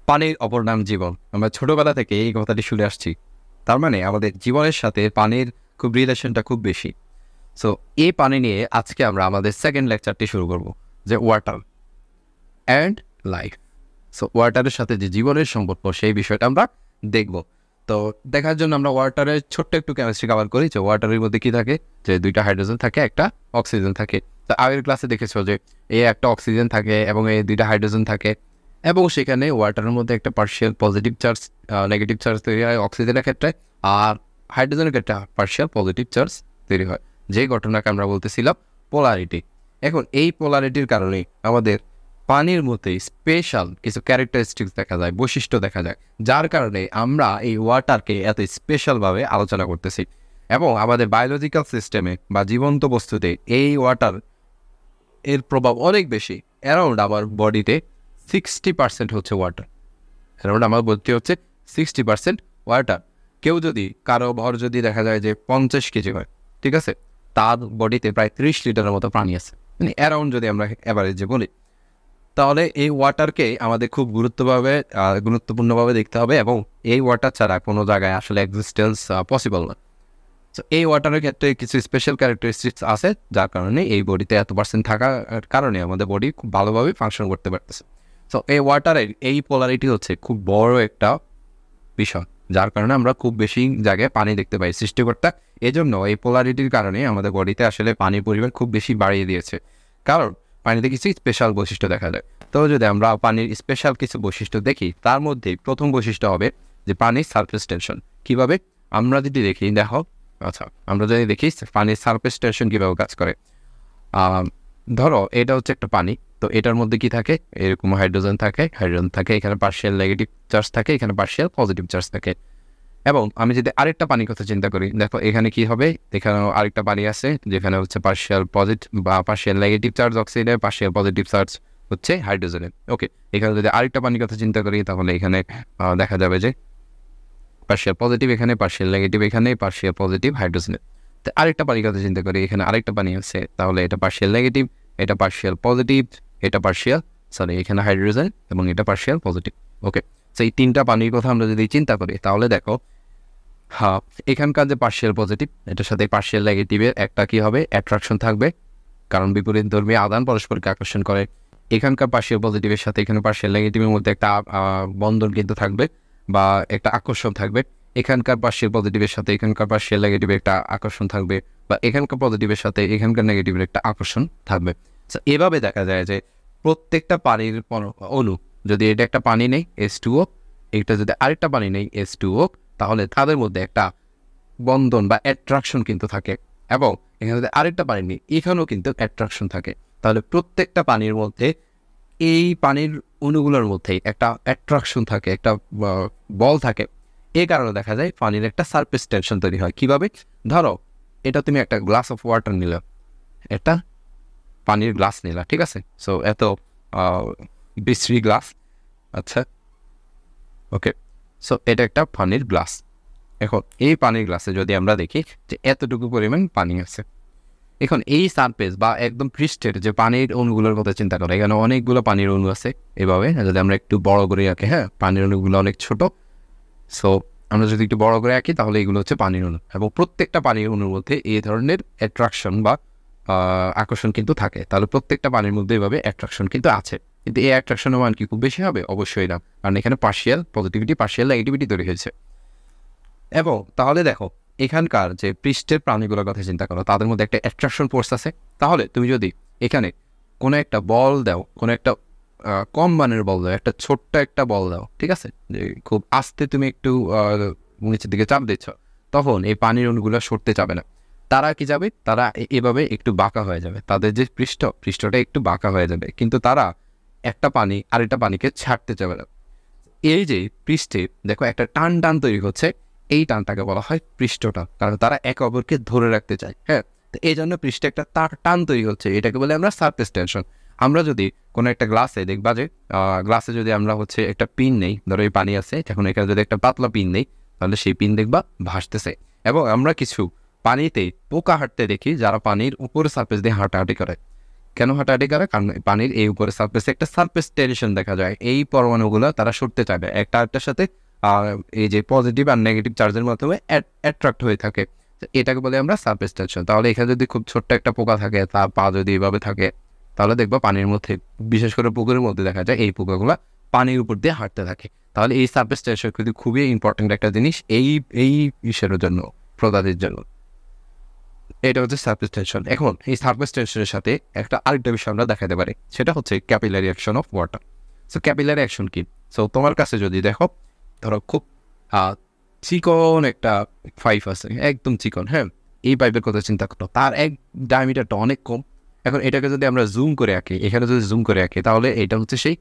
পানির অপর নাম জীবন। আমরা ছোটবেলা থেকে এই কথাটি শুনে আসছি। তার মানে আমাদের জীবনের সাথে পানির খুব রিলেশনটা খুব বেশি। সো এই পানি নিয়ে আজকে আমরা আমাদের সেকেন্ড লেকচারটি শুরু করব, যে ওয়াটার অ্যান্ড লাইফ। সো ওয়াটারের সাথে যে জীবনের সম্পর্ক সেই বিষয়টা আমরা দেখব। তো দেখার জন্য আমরা ওয়াটারের ছোট্ট একটু কেমিস্ট্রি কভার করি, যে ওয়াটারের মধ্যে কি থাকে, যে দুইটা হাইড্রোজেন থাকে, একটা অক্সিজেন থাকে। তো আগের ক্লাসে দেখেছো যে এই একটা অক্সিজেন থাকে এবং এই দুইটা হাইড্রোজেন থাকে, এবং সেখানে ওয়াটারের মধ্যে একটা partial positive charge negative charge তৈরি হয় অক্সিজেনের ক্ষেত্রে, আর হাইড্রোজেনের ক্ষেত্রে পার্শিয়াল পজিটিভ চার্জ তৈরি হয়, যে ঘটনাকে আমরা বলতেছিলাম পোলারিটি। এখন এই পোলারিটির কারণে আমাদের পানির মধ্যে স্পেশাল কিছু ক্যারেক্টারিস্টিক্স দেখা যায়, বৈশিষ্ট্য দেখা যায়, যার কারণে আমরা এই ওয়াটারকে এত স্পেশালভাবে আলোচনা করতেছি। এবং আমাদের বায়োলজিক্যাল সিস্টেমে বা জীবন্ত বস্তুতে এই ওয়াটার এর প্রভাব অনেক বেশি। অ্যারাউন্ড আমার বডিতে 60% হচ্ছে ওয়াটার। অ্যারাউন্ড আমার বডি হচ্ছে 60% ওয়াটার। কেউ যদি কারো ভর যদি দেখা যায় যে 50 কেজি হয়, ঠিক আছে, তার বডিতে প্রায় 30 লিটারের মতো পানি আছে, মানে অ্যারাউন্ড যদি আমরা অ্যাভারেজে বলি। তাহলে এই ওয়াটারকে আমাদের খুব গুরুত্বপূর্ণভাবে দেখতে হবে, এবং এই ওয়াটার ছাড়া কোনো জায়গায় আসলে এক্সিস্টেন্স পসিবল না। তো এই ওয়াটারের ক্ষেত্রে কিছু স্পেশাল ক্যারেক্টারিস্টিক্স আছে, যার কারণে এই বডিতে এত পার্সেন্ট থাকার কারণে আমাদের বডি খুব ভালোভাবে ফাংশন করতে পারতেছে। তো এই ওয়াটারের এই পোলারিটি হচ্ছে খুব বড় একটা বিষয়, যার কারণে আমরা খুব বেশি জায়গায় পানি দেখতে পাই সৃষ্টিকর্তা। এজন্য এই পোলারিটির কারণে আমাদের বডিতে আসলে পানির পরিমাণ খুব বেশি বাড়িয়ে দিয়েছে, কারণ পানিতে কিছু স্পেশাল বৈশিষ্ট্য দেখা যায়। তো যদি আমরা পানির স্পেশাল কিছু বৈশিষ্ট্য দেখি, তার মধ্যে প্রথম বৈশিষ্ট্য হবে যে পানির সারফেস টেনশন। কীভাবে? আমরা যদি দেখি, দেখো, আচ্ছা, আমরা যদি দেখি পানির সারফেস টেনশন কীভাবে কাজ করে। ধরো এটা হচ্ছে একটা পানি, তো এটার মধ্যে কি থাকে, এরকম হাইড্রোজেন থাকে, এখানে পার্শিয়াল নেগেটিভ চার্জ থাকে, এখানে পার্শিয়াল পজিটিভ চার্জ থাকে। এবং আমি যদি আরেকটা পানির কথা চিন্তা করি, দেখো এখানে কি হবে, এখানেও আরেকটা পানি আছে যেখানে হচ্ছে পার্শিয়াল পজিটিভ বা পার্শিয়াল নেগেটিভ চার্জ অক্সিজেনের, পার্শিয়াল পজিটিভ চার্জ হচ্ছে হাইড্রোজেনের। ওকে, এখানে যদি আরেকটা পানির কথা চিন্তা করি, তাহলে এখানে দেখা যাবে যে পার্শিয়াল পজিটিভ এখানে, পার্শিয়াল নেগেটিভ এখানে, পার্শিয়াল পজিটিভ হাইড্রোজেনের। তো আরেকটা পানির কথা চিন্তা করি, এখানে আরেকটা পানি আছে, তাহলে এটা পার্শিয়াল নেগেটিভ, এটা পার্শিয়াল পজিটিভ, এটা পার্শিয়াল এখানে হাইড্রোজেন এবং এটা পার্শিয়াল পজিটিভ। ওকে, তো এই তিনটা পানির কথা আমরা যদি চিন্তা করি, তাহলে দেখো, হ্যাঁ, এখানকার যে পার্শিয়াল পজিটিভ, এটার সাথে পার্শিয়াল নেগেটিভের একটা কি হবে, অ্যাট্রাকশন থাকবে, কারণ বিপরীত ধর্মী আদান পরস্পরকে আকর্ষণ করে। এখানকার পার্শিয়াল পজিটিভের সাথে এখানে পার্শিয়াল নেগেটিভের মধ্যে একটা বন্ধন কিন্তু থাকবে, বা একটা আকর্ষণ থাকবে। এখানকার পার্শিয়াল পজিটিভের সাথে এখানকার পার্শিয়াল নেগেটিভের একটা আকর্ষণ থাকবে, বা এখানকার পজিটিভের সাথে এখানকার নেগেটিভের একটা আকর্ষণ থাকবে। এভাবে দেখা যায় যে প্রত্যেকটা পানির অণু, যদি এটা একটা পানি নেই H2O, এটা যদি আরেকটা পানি নেই H2O, তাহলে তাদের মধ্যে একটা বন্ধন বা অ্যাট্রাকশন কিন্তু থাকে। এবং এখানে যদি আরেকটা পানি নেই, এখানেও কিন্তু অ্যাট্রাকশন থাকে। তাহলে প্রত্যেকটা পানির মধ্যে, এই পানির অণুগুলোর মধ্যেই একটা অ্যাট্রাকশন থাকে, একটা বল থাকে। এই কারণে দেখা যায় পানির একটা সারফেস টেনশন তৈরি হয়। কিভাবে? ধরো এটা তুমি একটা গ্লাস অফ ওয়াটার নিলে, একটা পানির গ্লাস নিলা, ঠিক আছে, সো এত বিশ্রী গ্লাস, আচ্ছা, ওকে, সো এটা একটা পানির গ্লাস। এখন এই পানির গ্লাসে যদি আমরা দেখি যে এতটুকু পরিমাণ পানি আছে, এখন এই সারফেস বা একদম পৃষ্ঠের যে পানির অণুগুলোর কথা চিন্তা করো, এখানে অনেকগুলো পানির অণু আছে। এভাবে যদি আমরা একটু বড় করে আঁকি, হ্যাঁ, পানির অণুগুলো অনেক ছোট, সো আমরা যদি একটু বড় করে আঁকি, তাহলে এগুলো হচ্ছে পানির অণু। এবং প্রত্যেকটা পানির অণুর মধ্যে এই ধরনের অ্যাট্রাকশন বা আকর্ষণ কিন্তু থাকে। তাহলে প্রত্যেকটা পানির মধ্যে এভাবে অ্যাট্রাকশন কিন্তু আছে। কিন্তু এই অ্যাট্রাকশনের মান কি খুব বেশি হবে? অবশ্যই না, কারণ এখানে পার্শিয়াল পজিটিভিটি পার্শিয়াল নেগেটিভিটি তৈরি হয়েছে। এবং তাহলে দেখো, এখানকার যে পৃষ্ঠের প্রাণীগুলোর কথা চিন্তা করো, তাদের মধ্যে একটা অ্যাট্রাকশন ফোর্স আছে। তাহলে তুমি যদি এখানে কোনো একটা বল দাও, কোনো একটা কম মানের বল দাও, একটা ছোট্ট একটা বল দাও, ঠিক আছে, যে খুব আস্তে তুমি একটু নিচের দিকে চাপ দিচ্ছ, তখন এই পানির অণুগুলো সরতে যাবে না। তারা কি যাবে? তারা এভাবে একটু বাঁকা হয়ে যাবে, তাদের যে পৃষ্ঠটা একটু বাঁকা হয়ে যাবে, কিন্তু তারা একটা পানি আরেকটা পানিকে ছাড়তে যাবে না। এই যে পৃষ্ঠে দেখো একটা টান টান তৈরি হচ্ছে, এই টানটাকে বলা হয় পৃষ্ঠটান, কারণ তারা একে অপরকে ধরে রাখতে চায়। হ্যাঁ, তো এই জন্য পৃষ্ঠে একটা টান তৈরি হচ্ছে, এটাকে বলে আমরা সারফেস টেনশন। আমরা যদি কোনো একটা গ্লাসে দেখবা যে গ্লাসে যদি আমরা হচ্ছে একটা পিন নেই, ধরো এই পানি আছে, এখন এখানে যদি একটা পাতলা পিন নেই, তাহলে সেই পিন দেখবা ভাসতেছে। এবং আমরা কিছু পানিতে পোকা হাঁটতে দেখি, যারা পানির উপরে সারফেস দিয়ে হাঁটাহাঁটি করে। কেন হাঁটাহাঁটি করে? কারণ পানির এই উপরে সারফেসে একটা সারফেস টেনশন দেখা যায়। এই পরমাণুগুলো তারা সরতে চায় একটা আরেকটার সাথে এই যে পজিটিভ আর নেগেটিভ চার্জের মাধ্যমে অ্যাট্রাক্ট হয়ে থাকে। তো এটাকে বলে আমরা সারফেস টেনশন। তাহলে এখানে যদি খুব ছোট্ট একটা পোকা থাকে, তার পা যদি এভাবে থাকে, তাহলে দেখবো পানির মধ্যে, বিশেষ করে পুকুরের মধ্যে দেখা যায় এই পোকাগুলো পানির উপর দিয়ে হাঁটতে থাকে। তাহলে এই সারফেস টেনশন কিন্তু খুবই ইম্পর্টেন্ট একটা জিনিস এই ইসের জন্য, প্রজাতির জন্য। এটা হচ্ছে সারফেস টেনশন। এখন এই সারফেস টেনশনের সাথে একটা আরেকটা বিষয় আমরা দেখাতে পারি, সেটা হচ্ছে capillary action of water. So capillary action কি? সো তোমার কাছে যদি দেখো, ধরো খুব চিকন একটা পাইপ আছে, একদম চিকন, হ্যাঁ, এই পাইপের কথা চিন্তা করো, তার এক ডায়ামিটারটা অনেক কম। এখন এটাকে যদি আমরা জুম করে আঁকি, এখানে যদি জুম করে আঁকি, তাহলে এটা হচ্ছে সেই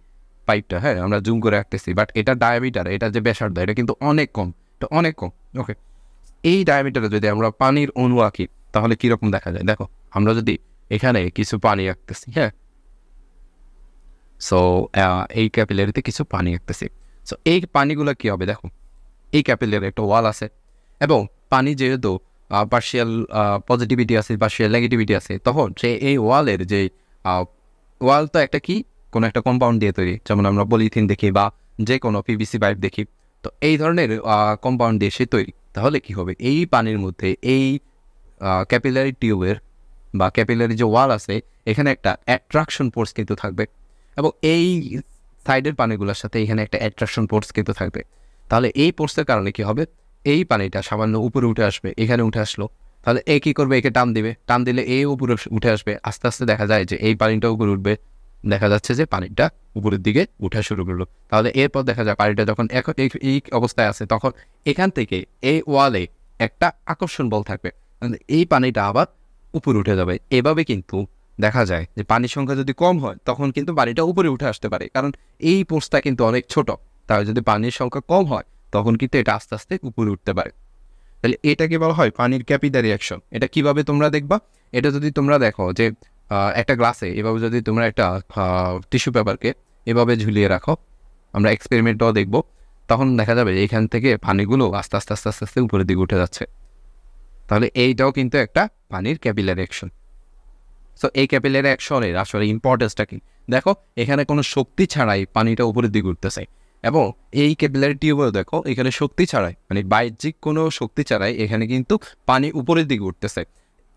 পাইপটা, হ্যাঁ, আমরা জুম করে আঁকতেছি, বাট এটা ডায়ামিটার, এটা যে ব্যাসার্ধ, এটা কিন্তু অনেক কম, এটা অনেক কম। ওকে, এই ডায়ামিটারে যদি আমরা পানির অণু আঁকি, তাহলে কীরকম দেখা যায়? দেখো, আমরা যদি এখানে কিছু পানি আঁকতেছি, হ্যাঁ, সো এই ক্যাপিলারিতে কিছু পানি আঁকতেছি। সো এই পানিগুলো কী হবে? দেখো, এই ক্যাপিলারি একটা ওয়াল আছে, এবং পানি যেহেতু পার্শিয়াল পজিটিভিটি আছে, পার্শিয়াল নেগেটিভিটি আছে, তখন সে এই ওয়ালের যে ওয়াল তো একটা কি, কোনো একটা কম্পাউন্ড দিয়ে তৈরি, যেমন আমরা পলিথিন দেখি বা যে কোনো পিভিসি পাইপ দেখি, তো এই ধরনের কম্পাউন্ড দিয়ে সে তৈরি। তাহলে কি হবে? এই পানির মধ্যে এই ক্যাপিলারি টিউবের বা ক্যাপিলারি যে ওয়াল আছে, এখানে একটা অ্যাট্রাকশন ফোর্স কিন্তু থাকবে, এবং এই সাইডের পানিগুলোর সাথে এখানে একটা অ্যাট্রাকশন ফোর্স কিন্তু থাকবে। তাহলে এই ফোর্সের কারণে কি হবে? এই পানিটা সামান্য উপরে উঠে আসবে, এখানে উঠে আসলো, তাহলে এ কী করবে? একে টান দিবে, টান দিলে এই উপরে উঠে আসবে, আস্তে আস্তে দেখা যায় যে এই পানিটা উপরে উঠবে, দেখা যাচ্ছে যে পানিটা উপরের দিকে উঠা শুরু করলো। তাহলে এরপর দেখা যায় পানিটা যখন এখন এই অবস্থায় আছে, তখন এখান থেকে এই ওয়ালে একটা আকর্ষণ বল থাকবে, এই পানিটা আবার উপরে উঠে যাবে। এভাবে কিন্তু দেখা যায় যে পানির সংখ্যা যদি কম হয়, তখন কিন্তু পানিটা উপরে উঠে আসতে পারে, কারণ এই পোর্সটা কিন্তু অনেক ছোট। তাহলে যদি পানির সংখ্যা কম হয়, তখন কিন্তু এটা আস্তে আস্তে উপরে উঠতে পারে। তাহলে এটাকে বলা হয় পানির ক্যাপিলারি অ্যাকশন। এটা কিভাবে তোমরা দেখবা? এটা যদি তোমরা দেখো যে একটা গ্লাসে এভাবে যদি তোমরা একটা টিস্যু পেপারকে এভাবে ঝুলিয়ে রাখো, আমরা এক্সপেরিমেন্টটাও দেখব, তখন দেখা যাবে এখান থেকে পানিগুলো আস্তে আস্তে আস্তে আস্তে আস্তে উপরের দিকে উঠে যাচ্ছে। তাহলে এইটাও কিন্তু একটা পানির ক্যাপিলারি অ্যাকশন। সো এই ক্যাপিলারি অ্যাকশনের আসলে ইম্পর্টেন্সটা কি? দেখো, এখানে কোনো শক্তি ছাড়াই পানিটা উপরের দিকে উঠতেছে, এবং এই ক্যাপিলারি টিউবেও দেখো, এখানে শক্তি ছাড়াই, মানে বাহ্যিক কোনো শক্তি ছাড়াই এখানে কিন্তু পানি উপরের দিকে উঠতেছে।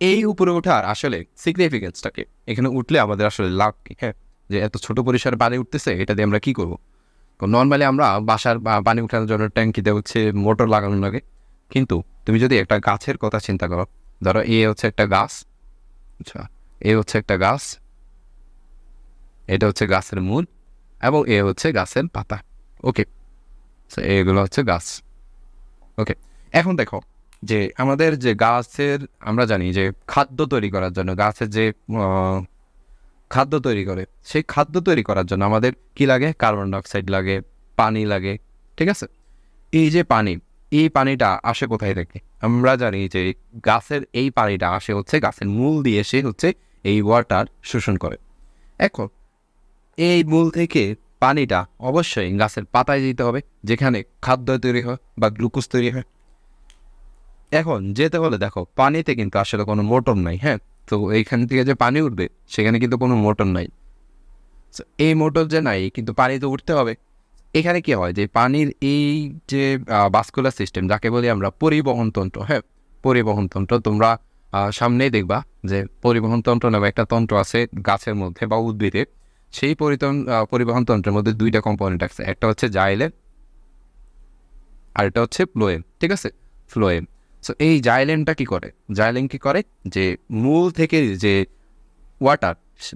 এই উপরে ওঠার আসলে সিগনিফিকেন্সটা কি? এখানে উঠলে আমাদের আসলে লাভ কি? হ্যাঁ, যে এত ছোট পরিসরে পানি উঠতেছে, এটা দিয়ে আমরা কী করবো? নর্মালি আমরা বাসার পানি উঠানোর জন্য ট্যাঙ্কিতে হচ্ছে মোটর লাগানো লাগে, কিন্তু তুমি যদি একটা গাছের কথা চিন্তা করো, ধরো এ হচ্ছে একটা গাছ, আচ্ছা, এ হচ্ছে একটা গাছ, এটা হচ্ছে গাছের মূল, এবং এ হচ্ছে গাছের পাতা। ওকে, সো এগুলো হচ্ছে গাছ। ওকে, এখন দেখো যে আমাদের যে গাছের, আমরা জানি যে খাদ্য তৈরি করার জন্য গাছের যে খাদ্য তৈরি করে, সেই খাদ্য তৈরি করার জন্য আমাদের কি লাগে? কার্বন ডাইঅক্সাইড লাগে, পানি লাগে, ঠিক আছে? এই যে পানি, এই পানিটা আসে কোথায় থেকে? আমরা জানি যে গাছের এই পানিটা আসে হচ্ছে গাছের মূল দিয়ে, সে হচ্ছে এই ওয়াটার শোষণ করে। এখন এই মূল থেকে পানিটা অবশ্যই গাছের পাতায় দিতে হবে, যেখানে খাদ্য তৈরি হয় বা গ্লুকোজ তৈরি হয়। এখন যেতে হলে দেখো, পানিতে কিন্তু আসলে কোনো মোটর নাই, হ্যাঁ, তো এইখান থেকে যে পানি উঠবে, সেখানে কিন্তু কোনো মোটর নাই। এই মোটর যে নাই, কিন্তু পানি তো উঠতে হবে। এখানে কি হয় যে পানির এই যে ভাস্কুলার সিস্টেম, যাকে বলি আমরা পরিবহন তন্ত্র, হ্যাঁ, পরিবহন তন্ত্র, তোমরা সামনেই দেখবা যে পরিবহন তন্ত্র নামে একটা তন্ত্র আছে গাছের মধ্যে বা উদ্ভিদে। সেই পরিবহন তন্ত্রের মধ্যে দুইটা কম্পোনেন্ট আছে, একটা হচ্ছে জাইলেম আর এটা হচ্ছে ফ্লোয়েম, ঠিক আছে, ফ্লোয়েম। সো এই জাইলেমটা কি করে? জাইলেম কি করে যে মূল থেকে যে ওয়াটার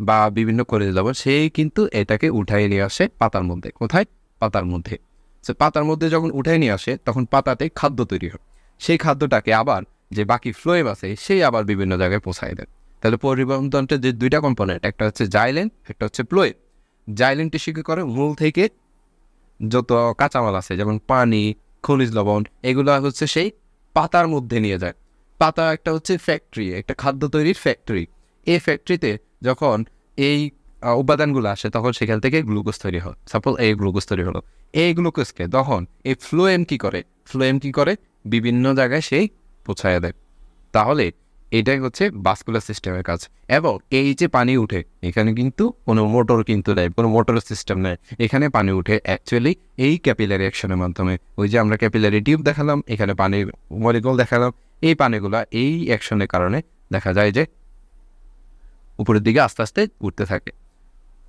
বা বিভিন্ন খনিজ লবণ, সেই কিন্তু এটাকে উঠাই নিয়ে আসে পাতার মধ্যে। কোথায়? পাতার মধ্যে। সো পাতার মধ্যে যখন উঠাই নিয়ে আসে, তখন পাতাতে খাদ্য তৈরি হয়। সেই খাদ্যটাকে আবার যে বাকি ফ্লোয়েম আছে, সেই আবার বিভিন্ন জায়গায় পৌঁছায় দেয়। তাহলে পরিবহন তন্ত্রের যে দুইটা কম্পোনেন্ট, একটা হচ্ছে জাইলেন, একটা হচ্ছে ফ্লোয়েম। জাইলেনটি কি করে? মূল থেকে যত কাঁচামাল আছে, যেমন পানি, খনিজ লবণ, এগুলো হচ্ছে সেই পাতার মধ্যে নিয়ে যায়। পাতা একটা হচ্ছে ফ্যাক্টরি, একটা খাদ্য তৈরির ফ্যাক্টরি। এই ফ্যাক্টরিতে যখন এই উপাদানগুলো আসে, তখন সেখান থেকে গ্লুকোজ তৈরি হয়। সাপোজ এই গ্লুকোজ তৈরি হলো, এই গ্লুকোজকে তখন এই ফ্লোয়েম কি করে? ফ্লোয়েম কি করে? বিভিন্ন জায়গায় সেই পৌঁছায় দেয়। তাহলে এটাই হচ্ছে ভাস্কুলার সিস্টেমের কাজ। এবং এই যে পানি উঠে, এখানে কিন্তু কোনো মোটর কিন্তু নেই, কোনো মোটর সিস্টেম নেই। এখানে পানি উঠে অ্যাকচুয়ালি এই ক্যাপিলারি অ্যাকশনের মাধ্যমে। ওই যে আমরা ক্যাপিলারি টিউব দেখালাম, এখানে পানির মলিকুল দেখালাম, এই পানিগুলা এই অ্যাকশনের কারণে দেখা যায় যে উপরের দিকে আস্তে আস্তে উঠতে থাকে।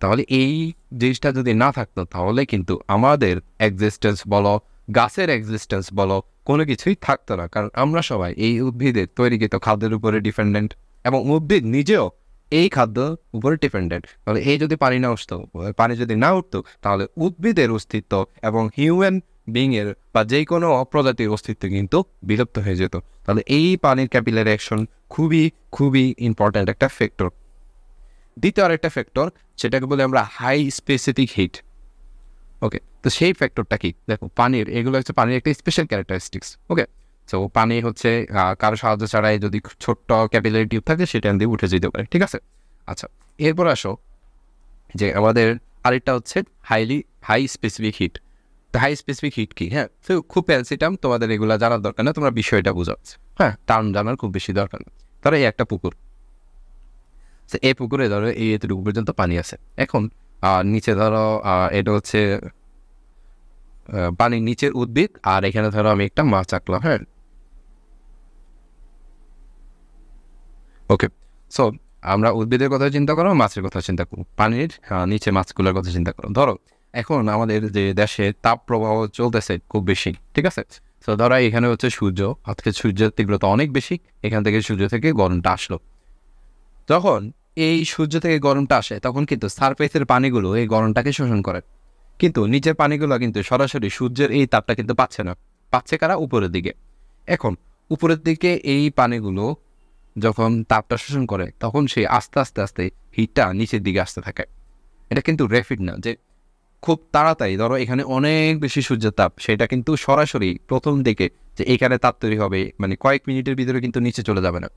তাহলে এই জিনিসটা যদি না থাকতো তাহলে কিন্তু আমাদের এক্সিস্টেন্স বলো, গাছের এক্সিস্টেন্স বলো, কোনো কিছুই থাকতো না। কারণ আমরা সবাই এই উদ্ভিদের তৈরিকৃত খাদ্যের উপরে ডিপেন্ডেন্ট, এবং উদ্ভিদ নিজেও এই খাদ্য উপরে ডিপেন্ডেন্ট। তাহলে এই যদি পানি না উঠতো, পানি যদি না উঠতো, তাহলে উদ্ভিদের অস্তিত্ব এবং হিউম্যান বিংয়ের বা যে কোনো প্রজাতির অস্তিত্ব কিন্তু বিলুপ্ত হয়ে যেত। তাহলে এই পানির ক্যাপিলারি অ্যাকশন খুবই খুবই ইম্পর্ট্যান্ট একটা ফ্যাক্টর। দ্বিতীয় আরেকটা ফ্যাক্টর, সেটাকে বলে আমরা হাই স্পেসিফিক হিট। ওকে, তো সেই ফ্যাক্টরটা কি? দেখো, পানির এগুলো হচ্ছে পানির একটা স্পেশাল ক্যারেক্টারিস্টিক্স। ওকে, তো পানি হচ্ছে কারো সাহায্য ছাড়াই যদি ছোট্ট ক্যাপিলারি টিউব থাকে সেটা দিয়ে উঠে যেতে পারে, ঠিক আছে? আচ্ছা, এরপর আসো যে আমাদের আরেকটা হচ্ছে হাই স্পেসিফিক হিট। তো হাই স্পেসিফিক হিট কি? হ্যাঁ, তো খুব ফ্যান্সি টার্ম, তোমাদের এগুলো জানার দরকার না, তোমরা বিষয়টা বুঝো। হ্যাঁ, টার্ম জানার খুব বেশি দরকার না। ধরো এই একটা পুকুর, এই পুকুরে ধরো এই এতটুকু পর্যন্ত পানি আছে। এখন নিচে ধরো এটা হচ্ছে পানির নিচের উদ্ভিদ, আর এখানে ধরো আমি একটা মাছ আঁকলাম। হ্যাঁ, ওকে, সো আমরা উদ্ভিদের কথা চিন্তা করো, মাছের কথা চিন্তা করো, পানির নিচে মাছগুলোর কথা চিন্তা করো। ধরো এখন আমাদের যে দেশে তাপ প্রবাহ চলতেছে খুব বেশি, ঠিক আছে? তো ধরো এখানে হচ্ছে সূর্য, আজকে সূর্যের তীব্রতা অনেক বেশি, এখান থেকে সূর্য থেকে গরমটা আসলো। যখন এই সূর্য থেকে গরমটা আসে তখন কিন্তু সারফেসের পানিগুলো এই গরমটাকে শোষণ করে, কিন্তু নিচের পানিগুলো কিন্তু সরাসরি সূর্যের এই তাপটা কিন্তু পাচ্ছে না, পাচ্ছে কারা? উপরের দিকে। এখন উপরের দিকে এই পানিগুলো যখন তাপটা শোষণ করে তখন সেই আস্তে আস্তে আস্তে হিটটা নিচের দিকে আসতে থাকে। এটা কিন্তু র্যাপিড না যে খুব তাড়াতাড়ি, ধরো এখানে অনেক বেশি সূর্যের তাপ, সেটা কিন্তু সরাসরি প্রথম দিকে যে এখানে তাপ তৈরি হবে মানে কয়েক মিনিটের ভিতরে কিন্তু নিচে চলে যাবে না।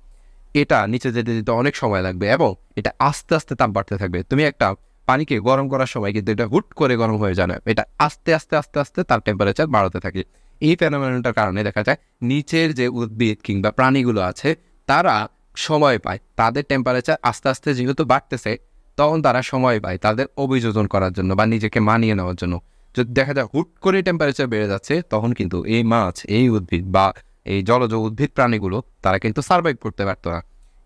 এটা নিচে যেতে যেতে অনেক সময় লাগবে, এবং এটা আস্তে আস্তে তাপ বাড়তে থাকবে। তুমি একটা পানিকে গরম করার সময় কিন্তু এটা হুট করে গরম হয়ে যায় না, এটা আস্তে আস্তে আস্তে আস্তে তার টেম্পারেচার বাড়াতে থাকে। এই ফেনোমেননটার কারণে দেখা যায় নিচের যে উদ্ভিদ কিংবা প্রাণীগুলো আছে তারা সময় পায়, তাদের টেম্পারেচার আস্তে আস্তে যেহেতু বাড়তেছে তখন তারা সময় পায় তাদের অভিযোজন করার জন্য বা নিজেকে মানিয়ে নেওয়ার জন্য। যদি দেখা যায় হুট করে টেম্পারেচার বেড়ে যাচ্ছে তখন কিন্তু এই মাছ, এই উদ্ভিদ বা এই জলজ উদ্ভিদ প্রাণীগুলো তারা কিন্তু সার্ভাইভ করতে পারতো না।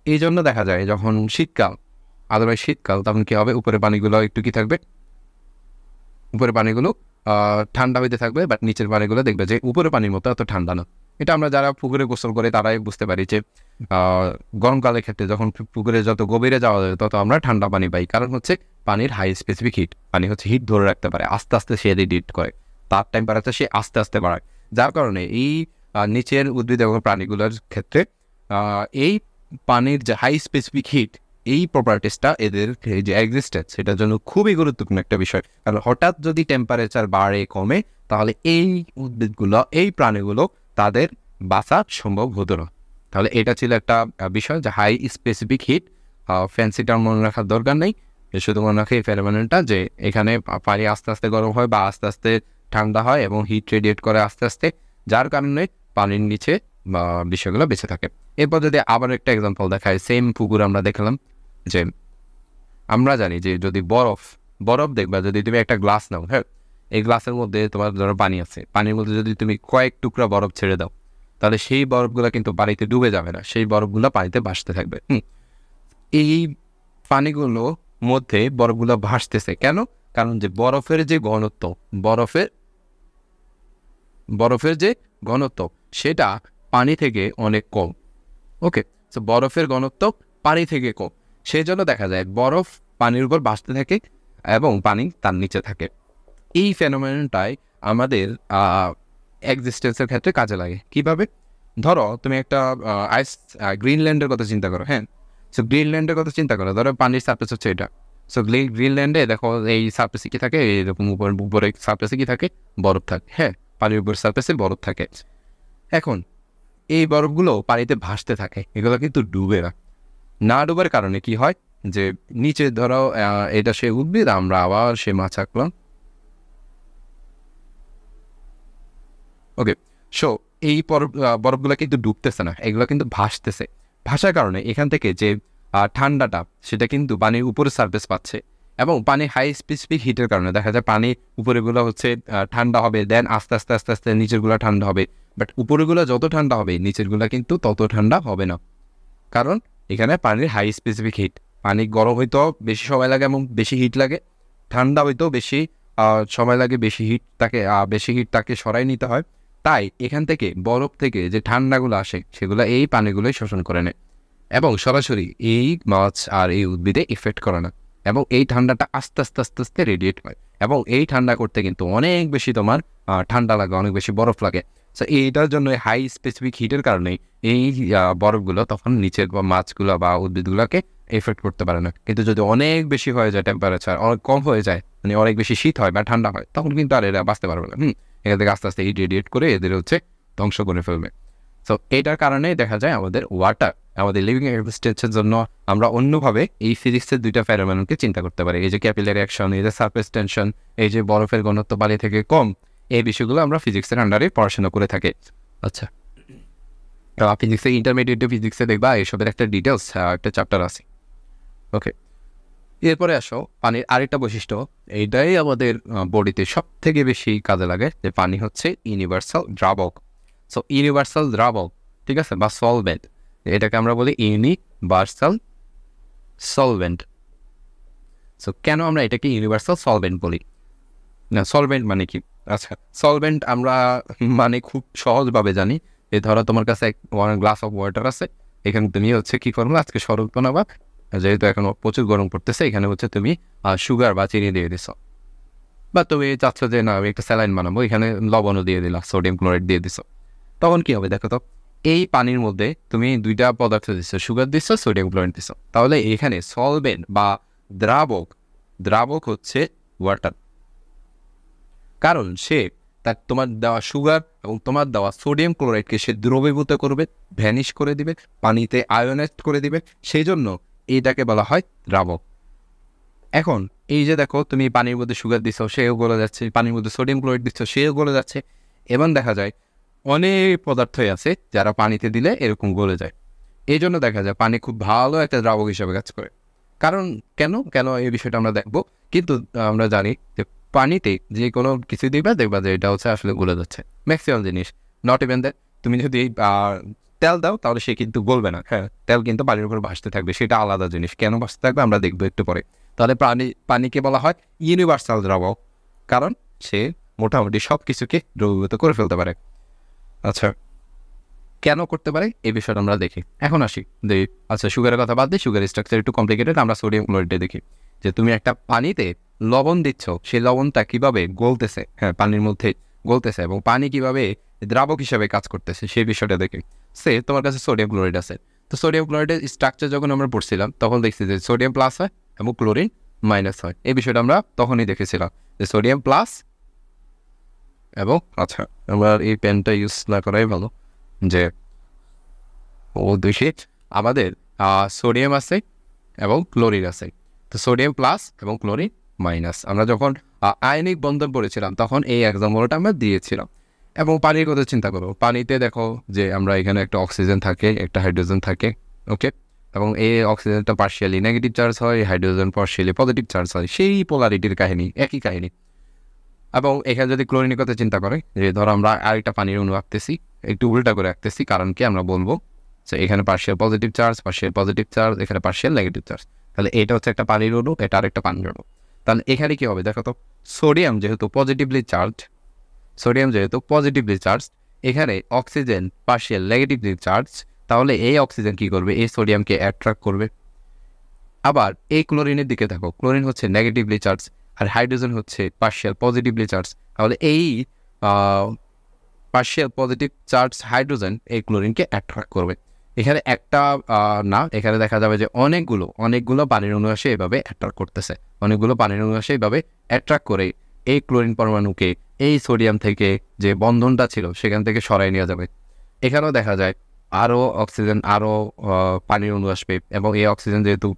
এই জন্য দেখা যায় যখন শীতকাল, আদারওয়াইজ শীতকাল, তখন কি হবে? উপরে পানিগুলো একটু কি থাকবে? উপরে পানিগুলো ঠান্ডা হইতে থাকবে, বাট নিচের পানিগুলো দেখবে যে উপরে পানির মতো এত ঠান্ডা না। এটা আমরা যারা পুকুরে গোসল করে তারাই বুঝতে পারি যে গরমকালের ক্ষেত্রে যখন পুকুরে যত গভীরে যাওয়া যায় তত আমরা ঠান্ডা পানি পাই, কারণ হচ্ছে পানির হাই স্পেসিফিক হিট। পানি হচ্ছে হিট ধরে রাখতে পারে, আস্তে আস্তে সে হিট করে, তার টেম্পারেচার সে আস্তে আস্তে বাড়ায়। যার কারণে এই নিচের উদ্ভিদ এবং প্রাণীগুলোর ক্ষেত্রে এই পানির যে হাই স্পেসিফিক হিট, এই প্রপার্টিসটা এদের যে এক্সিস্টেন্স সেটার জন্য খুবই গুরুত্বপূর্ণ একটা বিষয়। কারণ হঠাৎ যদি টেম্পারেচার বাড়ে কমে তাহলে এই উদ্ভিদগুলো, এই প্রাণীগুলো তাদের বাঁচা সম্ভব হতো না। তাহলে এটা ছিল একটা বিষয় যে high specific heat. Fancy term মনে রাখার দরকার নেই, শুধু মনে রাখে এই ফেনোমেননটা যে এখানে পানি আস্তে আস্তে গরম হয় বা আস্তে আস্তে ঠান্ডা হয় এবং হিট রেডিয়েট করে আস্তে আস্তে, যার কারণে পানির নিচে বিষয়গুলো বেঁচে থাকে। এরপর যদি আবার একটা এক্সাম্পল দেখায়, সেম পুকুর আমরা দেখলাম যে আমরা জানি যে যদি বরফ বরফ দেখবা, যদি তুমি একটা গ্লাস নাও, হ্যাঁ, এই গ্লাসের মধ্যে তোমার ধরো পানি আছে, পানির মধ্যে যদি তুমি কয়েক টুকরা বরফ ছেড়ে দাও তাহলে সেই বরফগুলো কিন্তু পানিতে ডুবে যাবে না, সেই বরফগুলো পানিতে ভাসতে থাকবে। এই পানিগুলো মধ্যে বরফগুলো ভাসতেছে কেন? কারণ যে বরফের যে ঘনত্ব, বরফের বরফের যে ঘনত্ব সেটা পানি থেকে অনেক কম। ওকে, তো বরফের ঘনত্ব পানি থেকে কম, সেই জন্য দেখা যায় বরফ পানির উপর ভাসতে থাকে এবং পানি তার নিচে থাকে। এই ফেনোমেননটাই আমাদের এক্সিস্টেন্সের ক্ষেত্রে কাজে লাগে। কিভাবে? ধরো তুমি একটা আইস গ্রিনল্যান্ডের কথা চিন্তা করো। হ্যাঁ, সো গ্রিনল্যান্ডের কথা চিন্তা করো, ধরো পানির সারফেস হচ্ছে এটা। সো গ্রিনল্যান্ডে দেখো এই সারফেসে কি থাকে? এরকম উপরে সারফেসে কি থাকে? বরফ থাকে। হ্যাঁ, পানির উপর সারফেসে বরফ থাকে। এখন এই বরফগুলো পানিতে ভাসতে থাকে, এগুলো কিন্তু ডুবে না। না ডুবার কারণে কি হয় যে নিচে ধরো এটা সে উদ্ভিদ, আমরা আবার সে মাছ আঁকলাম। ওকে, সো এই বরফগুলো কিন্তু ডুবতেছে না, এগুলো কিন্তু ভাসতেছে। ভাসার কারণে এখান থেকে যে ঠান্ডাটা সেটা কিন্তু পানির উপরে সারফেস পাচ্ছে, এবং পানির হাই স্পেসিফিক হিটের কারণে দেখা যায় পানি উপরেগুলো হচ্ছে ঠান্ডা হবে, দেন আস্তে আস্তে আস্তে আস্তে নিচেরগুলো ঠান্ডা হবে। বাট উপরেগুলো যত ঠান্ডা হবে নিচেরগুলো কিন্তু তত ঠান্ডা হবে না, কারণ এখানে পানির হাই স্পেসিফিক হিট। পানি গরম হইতেও বেশি সময় লাগে এবং বেশি হিট লাগে, ঠান্ডা হইতেও বেশি সময় লাগে, বেশি হিট তাকে সরাই নিতে হয়। তাই এখান থেকে বরফ থেকে যে ঠান্ডাগুলো আসে সেগুলো এই পানিগুলোই শোষণ করে নেয় এবং সরাসরি এই মাছ আর এই উদ্ভিদে ইফেক্ট করে না, এবং এই ঠান্ডাটা আস্তে আস্তে আস্তে আস্তে রেডিয়েট হয়। এবং এই ঠান্ডা করতে কিন্তু অনেক বেশি তোমার ঠান্ডা লাগে, অনেক বেশি বরফ লাগে। সো এইটার জন্য হাই স্পেসিফিক হিটের কারণেই এই বরফগুলো তখন নিচের বা মাছগুলো বা উদ্ভিদগুলোকে এফেক্ট করতে পারে না। কিন্তু যদি অনেক বেশি হয়ে যায়, টেম্পারেচার অনেক কম হয়ে যায়, মানে অনেক বেশি শীত হয় বা ঠান্ডা হয়, তখন কিন্তু আর এরা বাঁচতে পারবে না। এখান থেকে আস্তে আস্তে হিট রেডিয়েট করে এদের হচ্ছে ধ্বংস করে ফেলবে। সো এটার কারণেই দেখা যায় আমাদের ওয়াটার, আমাদের লিভিং এক্সিস্টেন্সের জন্য আমরা অন্যভাবে এই ফিজিক্সের দুইটা ফেনোমেননকে চিন্তা করতে পারি। এই যে ক্যাপিলারি অ্যাকশন, এই যে সারফেস টেনশন, এই যে বরফের ঘনত্ব পানি থেকে কম, এই বিষয়গুলো আমরা ফিজিক্সের আন্ডারে পড়াশোনা করে থাকি। আচ্ছা, ফিজিক্সে ইন্টারমিডিয়েট ফিজিক্সে দেখবা এইসবের একটা ডিটেলস একটা চ্যাপ্টার আছে। ওকে, এরপরে আসো পানির আরেকটা বৈশিষ্ট্য, এইটাই আমাদের বডিতে সব থেকে বেশি কাজে লাগে, যে পানি হচ্ছে ইউনিভার্সাল দ্রাবক। সো ইউনিভার্সাল দ্রাবক, ঠিক আছে, বা সলভেন্ট, এটাকে আমরা বলি ইউনিভার্সাল সলভেন্ট। সো কেন আমরা এটাকে ইউনিভার্সাল সলভেন্ট বলি? না, সলভেন্ট মানে কি? আচ্ছা, সলভেন্ট আমরা মানে খুব সহজভাবে জানি। এই ধরো তোমার কাছে ওয়ান গ্লাস অফ ওয়াটার আছে, এখানে তুমি হচ্ছে কি করবো, আজকে শরবত বানাবা, যেহেতু এখন প্রচুর গরম পড়তেছে, এখানে হচ্ছে তুমি সুগার বা চিনি দিয়ে দিছো, বা তুমি চাচ্ছ যে না আমি একটা স্যালাইন বানাবো, এখানে লবণও দিয়ে দিলা, সোডিয়াম ক্লোরাইড দিয়ে দিছো। তখন কি হবে দেখো তো, এই পানির মধ্যে তুমি দুইটা পদার্থ দিচ্ছ, সুগার দিচ্ছ, সোডিয়াম ক্লোরাইড দিচ্ছ, তাহলে এখানে সলভেন্ট বা দ্রাবক, দ্রাবক হচ্ছে ওয়াটার। কারণ সে তোমার দেওয়া সুগার এবং তোমার দেওয়া সোডিয়াম ক্লোরাইডকে সে দ্রবীভূত করবে, ভ্যানিশ করে দিবে, পানিতে আয়োনাইজ করে দিবে, সেই জন্য এইটাকে বলা হয় দ্রাবক। এখন এই যে দেখো তুমি পানির মধ্যে সুগার দিচ্ছ, সেও গলে যাচ্ছে, পানির মধ্যে সোডিয়াম ক্লোরাইড দিচ্ছ, সেও গলে যাচ্ছে। এবং দেখা যায় অনেক পদার্থই আছে যারা পানিতে দিলে এরকম গলে যায়। এই জন্য দেখা যায় পানি খুব ভালো একটা দ্রাবক হিসাবে কাজ করে। কারণ কেন কেন এই বিষয়টা আমরা দেখবো, কিন্তু আমরা জানি যে পানিতে যে কোনো কিছু দেখবা যে এটা হচ্ছে আসলে গলে যাচ্ছে ম্যাক্সিমাম জিনিস। নট ইভেন দ্যাট, তুমি যদি তেল দাও তাহলে সে কিন্তু গলবে না। হ্যাঁ, তেল কিন্তু পানির উপর ভাসতে থাকবে, সেটা আলাদা জিনিস। কেন ভাসতে থাকবে আমরা দেখবো একটু পরে। তাহলে পানিকে বলা হয় ইউনিভার্সাল দ্রাবক, কারণ সে মোটামুটি সব কিছুকে দ্রবীভূত করে ফেলতে পারে। আচ্ছা, কেন করতে পারে এই বিষয়টা আমরা দেখি। এখন আসি যে আচ্ছা, সুগারের কথা বাদ দিই, সুগার স্ট্রাকচার একটু কমপ্লিকেটেড, আমরা সোডিয়াম ক্লোরাইডে দেখি। যে তুমি একটা পানিতে লবণ দিচ্ছ, সেই লবণটা কিভাবে গলতেছে, হ্যাঁ পানির মধ্যে গলতেছে, এবং পানি কিভাবে দ্রাবক হিসাবে কাজ করতেছে সেই বিষয়টা দেখি। সে তোমার কাছে সোডিয়াম ক্লোরাইড আছে, তো সোডিয়াম ক্লোরাইডের স্ট্রাকচার যখন আমরা পড়ছিলাম তখন দেখছি যে সোডিয়াম প্লাস হয় এবং ক্লোরিন মাইনাস হয়। এই বিষয়টা আমরা তখনই দেখেছিলাম যে সোডিয়াম প্লাস এবং আচ্ছা, আমরা এই পেনটা ইউজ না করাই ভালো। যে দেখি আমাদের সোডিয়াম আছে এবং ক্লোরিন আছে, তো সোডিয়াম প্লাস এবং ক্লোরিন মাইনাস। আমরা যখন আয়নিক বন্ধন পড়েছিলাম তখন এই এক্সাম্পলটা আমরা দিয়েছিলাম। এবং পানির কথা চিন্তা করো, পানিতে দেখো যে আমরা এখানে একটা অক্সিজেন থাকে, একটা হাইড্রোজেন থাকে, ওকে, এবং এই অক্সিজেনটা পার্শিয়ালি নেগেটিভ চার্জ হয়, হাইড্রোজেন পার্শিয়ালি পজিটিভ চার্জ হয়, সেই পোলারিটির কাহিনী, একই কাহিনী। এবং এখানে যদি ক্লোরিনের কথা চিন্তা করে, যে ধরো আমরা আরেকটা পানির অণু আঁকতেছি, একটু উল্টা করে আঁকতেছি, কারণ কি আমরা বলবো যে এখানে পার্শিয়াল পজিটিভ চার্জ, এখানে পার্শিয়াল নেগেটিভ চার্জ, তাহলে এটা হচ্ছে একটা পানির অণু, এটা আরেকটা পানির অণু। তাহলে এখানে কি হবে দেখো তো, সোডিয়াম যেহেতু পজিটিভলি চার্জ, এখানে অক্সিজেন পার্শিয়াল নেগেটিভলি চার্জ, তাহলে এই অক্সিজেন কি করবে, এই সোডিয়ামকে অ্যাট্রাক্ট করবে। আবার এই ক্লোরিনের দিকে দেখো, ক্লোরিন হচ্ছে নেগেটিভলি চার্জ আর হাইড্রোজেন হচ্ছে পার্শিয়াল পজিটিভলি চার্জ, তাহলে এই পার্শিয়াল পজিটিভ চার্জ হাইড্রোজেন এই ক্লোরিনকে অ্যাট্রাক্ট করবে। এখানে একটা না, এখানে দেখা যাবে যে অনেকগুলো পানির অণু আসে এভাবে অ্যাট্রাক্ট করতেছে, অনেকগুলো পানির অণু আসে এইভাবে অ্যাট্রাক্ট করে এই ক্লোরিন পরমাণুকে এই সোডিয়াম থেকে যে বন্ধনটা ছিল সেখান থেকে সরাই নেওয়া যাবে। এখানেও দেখা যায় আরও অক্সিজেন, আরও পানির অণু আসবে, এবং এই অক্সিজেন যেহেতু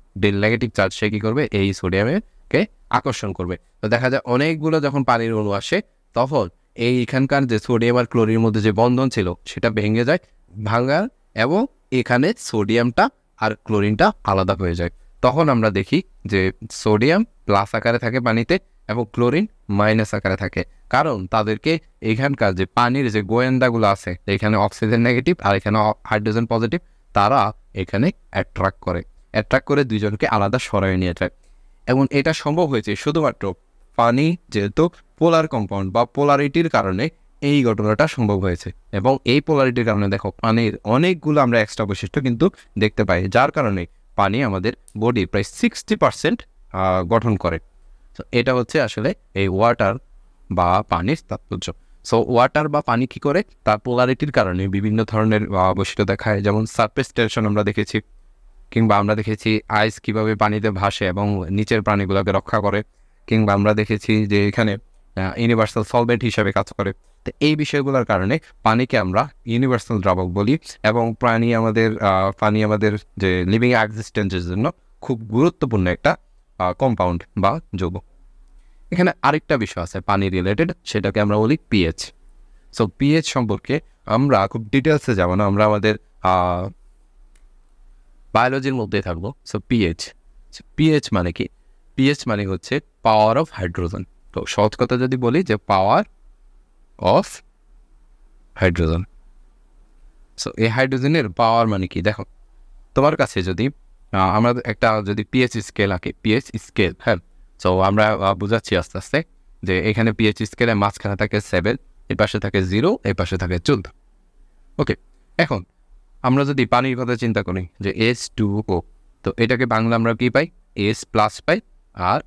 নেগেটিভ চার্জ, সে কী করবে, এই সোডিয়ামকে আকর্ষণ করবে। তো দেখা যায় অনেকগুলো যখন পানির অণু আসে তখন এইখানকার যে সোডিয়াম আর ক্লোরিনের মধ্যে যে বন্ধন ছিল সেটা ভেঙে যায়, ভাঙার এবং এখানে সোডিয়ামটা আর ক্লোরিনটা আলাদা হয়ে যায়। তখন আমরা দেখি যে সোডিয়াম প্লাস আকারে থাকে পানিতে এবং ক্লোরিন মাইনাস আকারে থাকে, কারণ তাদেরকে এখানকার যে পানির যে গোয়েন্দাগুলো আছে, এখানে অক্সিজেন নেগেটিভ আর এখানে হাইড্রোজেন পজিটিভ, তারা এখানে অ্যাট্রাক্ট করে দুইজনকে আলাদা সরাই নিয়ে যায়। এবং এটা সম্ভব হয়েছে শুধুমাত্র পানি যেহেতু পোলার কম্পাউন্ড বা পোলারিটির কারণে এই ঘটনাটা সম্ভব হয়েছে। এবং এই পোলারিটির কারণে দেখো পানির অনেকগুলো আমরা এক্সট্রা বৈশিষ্ট্য কিন্তু দেখতে পাই, যার কারণে পানি আমাদের বডির প্রায় 60% গঠন করে। তো এটা হচ্ছে আসলে এই ওয়াটার বা পানির তাৎপর্য। সো ওয়াটার বা পানি কী করে, তার পোলারিটির কারণে বিভিন্ন ধরনের বৈশিষ্ট্য দেখায়, যেমন সারফেস টেনশন আমরা দেখেছি, কিংবা আমরা দেখেছি আইস কিভাবে পানিতে ভাসে এবং নিচের প্রাণীগুলোকে রক্ষা করে, কিংবা আমরা দেখেছি যে এখানে ইউনিভার্সাল সলভেন্ট হিসেবে কাজ করে। তো এই বিষয়গুলোর কারণে পানিকে আমরা ইউনিভার্সাল দ্রাবক বলি এবং পানি আমাদের যে লিভিং এক্সিস্টেন্সের জন্য খুব গুরুত্বপূর্ণ একটা কম্পাউন্ড বা যৌগ। এখানে আরেকটা বিষয় আছে পানি রিলেটেড, সেটাকে আমরা বলি পিএইচ। সো পিএইচ সম্পর্কে আমরা খুব ডিটেলসে যাব না, আমরা আমাদের বায়োলজির মধ্যে থাকবো। সো পিএইচ মানে কি? পিএইচ মানে হচ্ছে পাওয়ার অফ হাইড্রোজেন। তো সহজ কথা যদি বলি যে পাওয়ার অফ হাইড্রোজেন। সো এই হাইড্রোজেনের পাওয়ার মানে কি? দেখো, তোমার কাছে যদি আমরা একটা যদি পিএইচ স্কেল আঁকি, পিএইচ স্কেল, হ্যাঁ, সো আমরা বুঝাচ্ছি আস্তে আস্তে যে এখানে পিএইচ স্কেলে মাঝখানে থাকে 7, এর পাশে থাকে 0, এর পাশে থাকে 14। ওকে, এখন আমরা যদি পানির কথা চিন্তা করি যে H2O, তো এটাকে বাংলা আমরা কি পাই? H প্লাস পাই আর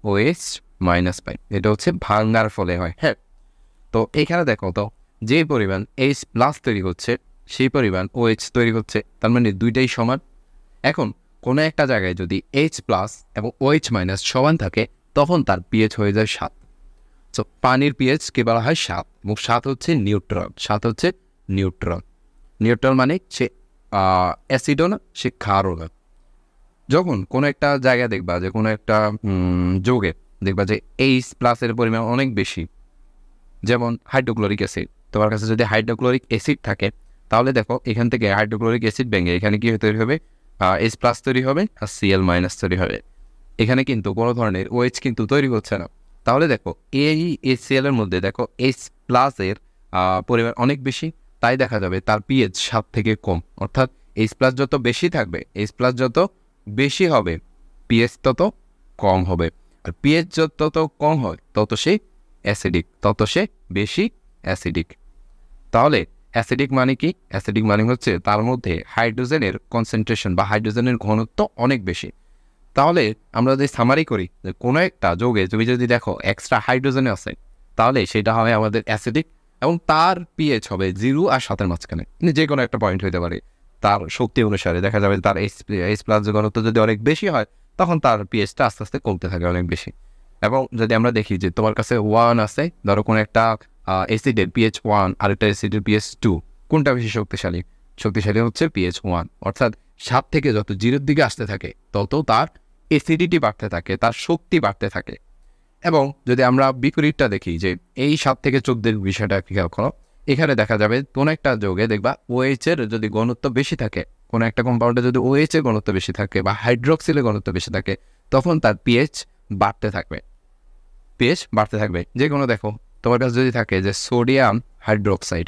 OH মাইনাস পাই। এটা হচ্ছে ভাঙার ফলে হয়। হ্যাঁ, তো এখানে দেখো তো যে পরিমাণ H প্লাস তৈরি হচ্ছে সেই পরিমাণ OH তৈরি হচ্ছে, তার মানে দুইটাই সমান। এখন কোনো একটা জায়গায় যদি H প্লাস এবং OH মাইনাস সমান থাকে তখন তার পিএইচ হয়ে যায় 7। সো পানির পিএইচকে বলা হয় 7 এবং 7 হচ্ছে নিউট্রাল। 7 হচ্ছে নিউট্রাল। নিউট্রাল মানে সে অ্যাসিডও না, সে ক্ষারও না। যখন কোনো একটা জায়গায় দেখবা যে কোনো একটা যৌগে দেখবা যে H প্লাসের পরিমাণ অনেক বেশি, যেমন হাইড্রোক্লোরিক অ্যাসিড, তোমার কাছে যদি হাইড্রোক্লোরিক অ্যাসিড থাকে তাহলে দেখো এখান থেকে হাইড্রোক্লোরিক অ্যাসিড ভেঙে এখানে কি তৈরি হবে? H প্লাস তৈরি হবে আর Cl মাইনাস তৈরি হবে। এখানে কিন্তু কোনো ধরনের OH কিন্তু তৈরি হচ্ছে না। তাহলে দেখো এই HCl এর মধ্যে দেখো H প্লাসের পরিমাণ অনেক বেশি, তাই দেখা যাবে তার পিএইচ 7 থেকে কম। অর্থাৎ H প্লাস যত বেশি থাকবে, H প্লাস যত বেশি হবে, পিএইচ তত কম হবে। আর পিএইচ যত কম হয় তত সে অ্যাসিডিক, তত সে বেশি অ্যাসিডিক। তাহলে অ্যাসিডিক মানে কি? অ্যাসিডিক মানে হচ্ছে তার মধ্যে হাইড্রোজেনের কনসেন্ট্রেশন বা হাইড্রোজেনের ঘনত্ব অনেক বেশি। তাহলে আমরা যদি সামারি করি যে কোনো একটা যৌগে তুমি যদি দেখো এক্সট্রা হাইড্রোজেন আছে, তাহলে সেটা হবে আমাদের অ্যাসিডিক এবং তার পিএইচ হবে 0 আর 7-এর মাঝখানে, যে কোনো একটা পয়েন্ট হতে পারে। তার শক্তি অনুসারে দেখা যাবে তার H প্লাস ঘনত্ব যদি অনেক বেশি হয় তখন তার পিএইচটা আস্তে আস্তে কমতে থাকে অনেক বেশি। এবং যদি আমরা দেখি যে তোমার কাছে 1 আছে, ধরো কোনো একটা অ্যাসিডের পিএইচ 1 আর একটা অ্যাসিডের পিএইচ 2, কোনটা বেশি শক্তিশালী? শক্তিশালী হচ্ছে পিএইচ 1। অর্থাৎ 7 থেকে যত 0-এর দিকে আসতে থাকে তত তার অ্যাসিডিটি বাড়তে থাকে, তার শক্তি বাড়তে থাকে। এবং যদি আমরা বিপরীতটা দেখি যে এই 7 থেকে 14-এর বিষয়টা খেয়াল করো, এখানে দেখা যাবে কোনো একটা যৌগে দেখবা OH এর যদি ঘনত্ব বেশি থাকে, কোনো একটা কম্পাউন্ডে যদি OH এর ঘনত্ব বেশি থাকে বা হাইড্রোক্সিলের ঘনত্ব বেশি থাকে, তখন তার পিএইচ বাড়তে থাকবে। পিএইচ বাড়তে থাকবে। যে কোনো দেখো তোমার কাছে যদি থাকে যে সোডিয়াম হাইড্রোক্সাইড,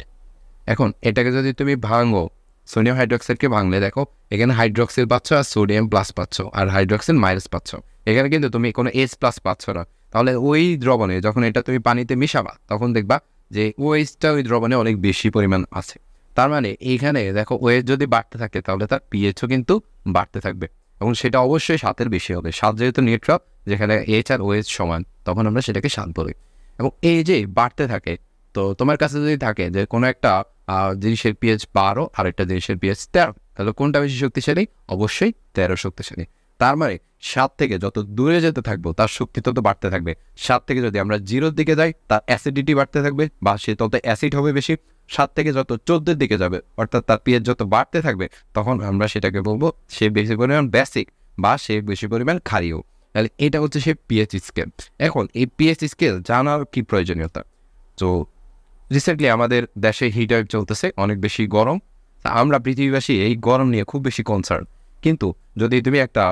এখন এটাকে যদি তুমি ভাঙো, সোডিয়াম হাইড্রোক্সাইডকে ভাঙলে দেখো এখানে হাইড্রোক্সিল পাচ্ছ আর সোডিয়াম প্লাস পাচ্ছ আর হাইড্রোক্সিল মাইনাস পাচ্ছ। এখানে কিন্তু তুমি কোনো H প্লাস পাচ্ছ না। তাহলে ওই দ্রবণে যখন এটা তুমি পানিতে মিশাবা তখন দেখবা যে OHটা ওই দ্রবণে অনেক বেশি পরিমাণ আছে। তার মানে এইখানে দেখো OH যদি বাড়তে থাকে তাহলে তার পিএইচও কিন্তু বাড়তে থাকবে এবং সেটা অবশ্যই 7-এর বেশি হবে। 7 যেহেতু নিউট্রাল, যেখানে H আর OH সমান, তখন আমরা সেটাকে 7 বলি। এবং এই যে বাড়তে থাকে, তো তোমার কাছে যদি থাকে যে কোনো একটা জিনিসের পিএইচ 12 আর একটা জিনিসের পিএইচ 13, তাহলে কোনটা বেশি শক্তিশালী? অবশ্যই 13 শক্তিশালী। তার মানে 7 থেকে যত দূরে যেতে থাকবো তার শক্তি তত বাড়তে থাকবে। 7 থেকে যদি আমরা 0-এর দিকে যাই তার অ্যাসিডিটি বাড়তে থাকবে বা সে তত অ্যাসিড হবে বেশি। 7 থেকে যত 14-এর দিকে যাবে অর্থাৎ তার পিএইচ যত বাড়তে থাকবে তখন আমরা সেটাকে বলবো সে বেশি পরিমাণ বেসিক বা সে বেশি পরিমাণ ক্ষারীয়। তাহলে এটা হচ্ছে সে পিএইচ স্কেল। এখন এই পিএইচ স্কেল জানার কি প্রয়োজনীয়তা? তো রিসেন্টলি আমাদের দেশে হিট ওয়েভ চলতেছে, অনেক বেশি গরম। আমরা পৃথিবীবাসী এই গরম নিয়ে খুব বেশি কনসার্ন, কিন্তু যদি তুমি একটা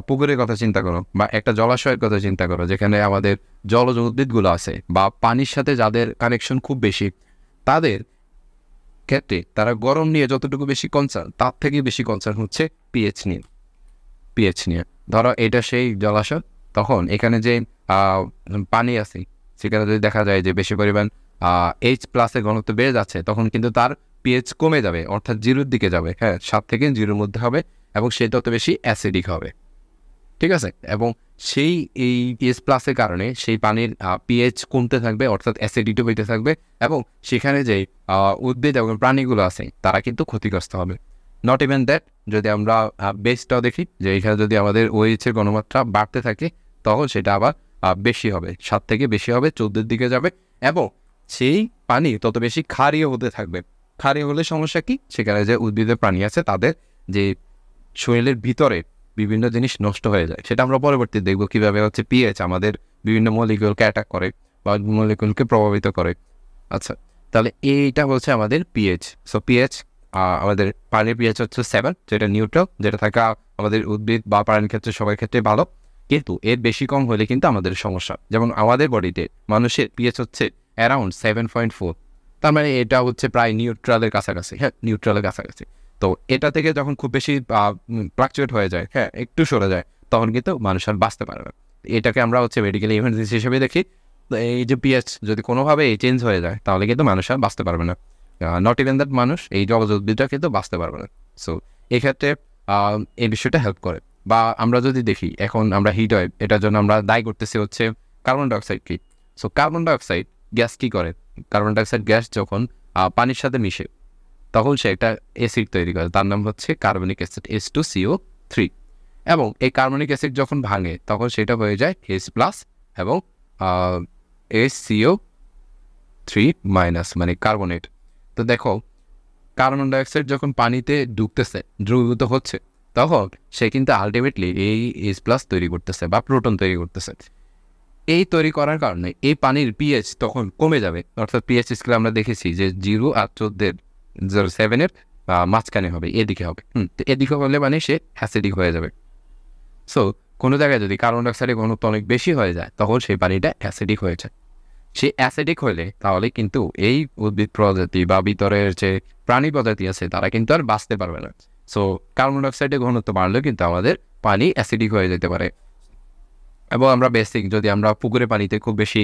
পুকুরের কথা চিন্তা করো বা একটা জলাশয়ের কথা চিন্তা করো যেখানে আমাদের জলজ উদ্ভিদগুলো আছে বা পানির সাথে যাদের কানেকশন খুব বেশি, তাদের ক্ষেত্রে তারা গরম নিয়ে যতটুকু বেশি কনসার্ন তার থেকে বেশি কনসার্ন হচ্ছে পিএইচ নিয়ে। ধরো এটা সেই জলাশয়, তখন এখানে যে পানি আছে সেখানে যদি দেখা যায় যে বেশি পরিমাণ H+-এর ঘনত্ব বেড়ে যাচ্ছে, তখন কিন্তু তার পিএইচ কমে যাবে, অর্থাৎ জিরোর দিকে যাবে। হ্যাঁ, 7 থেকে 0-র মধ্যে হবে এবং সে তত বেশি অ্যাসিডিক হবে। ঠিক আছে, এবং সেই এই H+-এর কারণে সেই পানির পিএইচ কমতে থাকবে, অর্থাৎ অ্যাসিডিটি হইতে থাকবে, এবং সেখানে যে উদ্ভিদ এবং প্রাণীগুলো আছে তারা কিন্তু ক্ষতিগ্রস্ত হবে। নট ইভেন দ্যাট, যদি আমরা বেসটাও দেখি যে এখানে যদি আমাদের ওএইচের ঘনমাত্রা বাড়তে থাকে, তখন সেটা আবার বেশি হবে, 7 থেকে বেশি হবে, 14-এর দিকে যাবে, এবং সেই পানি তত বেশি ক্ষারীয় হতে থাকবে। ক্ষারীয় হলে সমস্যা কি, সেখানে যে উদ্ভিদের প্রাণী আছে তাদের যে শরীরের ভিতরে বিভিন্ন জিনিস নষ্ট হয়ে যায়। সেটা আমরা পরবর্তী দেখব কিভাবে হচ্ছে পিএইচ আমাদের বিভিন্ন মলিকিউলকে অ্যাটাক করে বা মলিকিউলকে প্রভাবিত করে। আচ্ছা, তাহলে এইটা হচ্ছে আমাদের পিএইচ। সো পিএইচ, আমাদের পানির পিএইচ হচ্ছে 7, যেটা নিউট্রাল, যেটা থাকা আমাদের উদ্ভিদ বা প্রাণীর ক্ষেত্রে সবার ক্ষেত্রে ভালো, কিন্তু এর বেশি কম হলে কিন্তু আমাদের সমস্যা। যেমন আমাদের বডিতে মানুষের পিএইচ হচ্ছে অ্যারাউন্ড 7.4, তার মানে এটা হচ্ছে প্রায় নিউট্রালের কাছাকাছি। হ্যাঁ, নিউট্রালের কাছাকাছি। তো এটা থেকে যখন খুব বেশি ফ্লাকচুয়েট হয়ে যায়, হ্যাঁ, একটু সরে যায়, তখন কিন্তু মানুষ আর বাঁচতে পারে না। এটাকে আমরা হচ্ছে মেডিকেল ইমার্জেন্সি হিসেবে দেখি। তো এই যে পিএইচ যদি কোনোভাবে চেঞ্জ হয়ে যায়, তাহলে কিন্তু মানুষ আর বাঁচতে পারবে না। নট ইভেন দ্যাট, মানুষ, এই জলজ উদ্ভিদটা কিন্তু বাঁচতে পারবে না। সো এক্ষেত্রে এই বিষয়টা হেল্প করে। বা আমরা যদি দেখি এখন আমরা হিট ওয়েভ, এটার জন্য আমরা দায়ী করতেছি হচ্ছে কার্বন ডাইঅক্সাইডকে। সো কার্বন ডাইঅক্সাইড গ্যাস কী করে, কার্বন ডাইঅক্সাইড গ্যাস যখন পানির সাথে মিশে, তখন সে একটা অ্যাসিড তৈরি করে, তার নাম হচ্ছে কার্বনিক অ্যাসিড, H2CO3। এবং এই কার্বনিক অ্যাসিড যখন ভাঙে, তখন সেটা হয়ে যায় H+ এবং HCO3- মানে কার্বনেট। তো দেখো, কার্বন ডাইঅক্সাইড যখন পানিতে ঢুকতেছে, দ্রবীভূত হচ্ছে, তখন সে কিন্তু আলটিমেটলি এই H+ তৈরি করতেছে বা প্রোটন তৈরি করতেছে। এই তৈরি করার কারণে এই পানির পিএইচ তখন কমে যাবে, অর্থাৎ পিএইচ স্কেলে আমরা দেখেছি যে 0 আর 7-এর মাঝখানে হবে, এদিকে হবে। তো এদিকে হলে মানে সে অ্যাসিডিক হয়ে যাবে। সো কোনো জায়গায় যদি কার্বন ডাইঅক্সাইডের ঘনত্ব অনেক বেশি হয়ে যায়, তখন সেই পানিটা অ্যাসিডিক হয়ে যায়। সে অ্যাসিডিক হলে তাহলে কিন্তু এই উদ্ভিদ প্রজাতি বা ভিতরের যে প্রাণী প্রজাতি আছে তারা কিন্তু আর বাঁচতে পারবে না। সো কার্বন ডাইঅক্সাইডের ঘনত্ব বাড়লেও কিন্তু আমাদের পানি অ্যাসিডিক হয়ে যেতে পারে। এবং আমরা বেসিক, যদি আমরা পুকুরে পানিতে খুব বেশি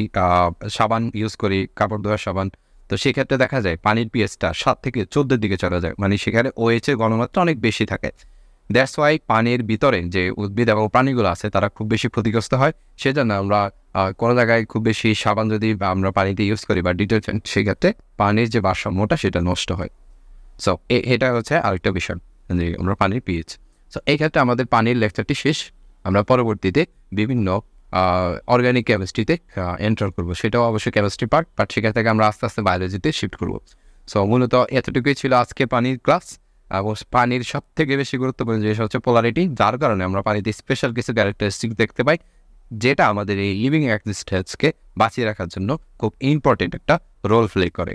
সাবান ইউজ করি, কাপড় ধোয়ার সাবান, তো সেক্ষেত্রে দেখা যায় পানির পিএইচটা 7 থেকে 14-এর দিকে চলে যায়, মানে সেখানে ওএইচের ঘনমাত্রা অনেক বেশি থাকে। দ্যাটস ওয়াই পানির ভিতরে যে উদ্ভিদ এবং প্রাণীগুলো আছে তারা খুব বেশি ক্ষতিগ্রস্ত হয়। সেজন্য আমরা কোনো জায়গায় খুব বেশি সাবান যদি আমরা পানিতে ইউজ করি বা ডিটারজেন্ট, সেক্ষেত্রে পানির যে ভারসাম্যটা সেটা নষ্ট হয়। সো এটা হচ্ছে আরেকটা বিষয় যে আমরা পানির পিএইচ। সো এই ক্ষেত্রে আমাদের পানির লেকচারটি শেষ। আমরা পরবর্তীতে বিভিন্ন অর্গানিক কেমিস্ট্রিতে এন্টার করবো, সেটাও অবশ্যই কেমিস্ট্রি পার্ট, বাট সেখান থেকে আমরা আস্তে আস্তে বায়োলজিতে শিফট করবো। সো মূলত এতটুকুই ছিল আজকে পানির ক্লাস। এবং পানির সব থেকে বেশি গুরুত্বপূর্ণ জিনিস হচ্ছে পোলারিটি, যার কারণে আমরা পানিতে স্পেশাল কিছু ক্যারেক্টারিস্টিক দেখতে পাই, যেটা আমাদের এই লিভিং এক্সিস্টেন্সকে বাঁচিয়ে রাখার জন্য খুব ইম্পর্টেন্ট একটা রোল প্লে করে।